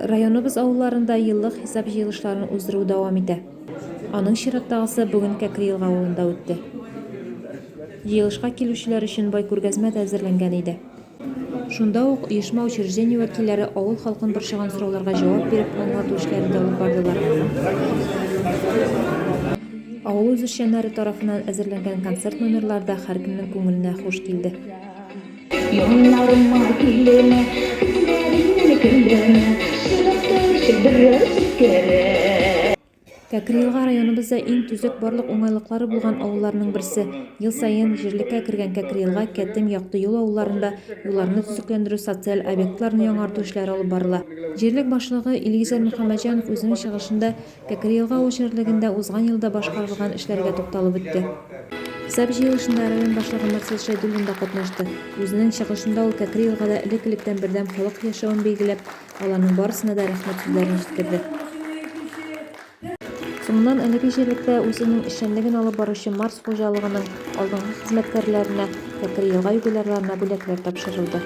Районыбыз авылларында йыллык хисап җыелышларын уздыру дәвам итә. Аның чираттагысы бүген Кәкре Елга авылында үтте. Җыелышка килүчеләр өчен бай күргәзмә дә әзерләнгән иде. Шунда ук оешма учреждение вәкилләре авыл халкын борчыган сорауларга җавап биреп, аңлату эшләре дә алып бардылар. Авыл үзешчәннәре тарафыннан әзерләнгән концерт номерлары да һәркемнең күңеленә хуш килде. Кәкре Елга районыбызда иң төзек барлык уңайлыклары булган авылларның берсе. Ел саен җирлеккә кергән Кәкре Елга, Кәтем, Якты юл авылларында юлларны төзекләндерү, социаль объектларны яңарту эшләре алып барыла. Җирлек башлыгы Илгизәр Мөхәммәтҗанов үзенең чыгышында Кәкре Елга учреждениесендә узган елда башкарылган эшләргә тукталып үтте. Хисап җыелышында район башлыгы Марсель Шәйдуллин да катнашты. Үзенең чыгышында ул Кәкре Елгада элек-электән бердәм халык яшәвен билгеләп, аларның барысына да рәхмәт сүзләрен җиткерде. Соңыннан әлеге җирлектә үзенең эшчәнлеген алып баручы Марс хуҗалыгының алдынгы хезмәткәрләренә, Кәкре Елга юбилярларына бүләкләр тапшырылды.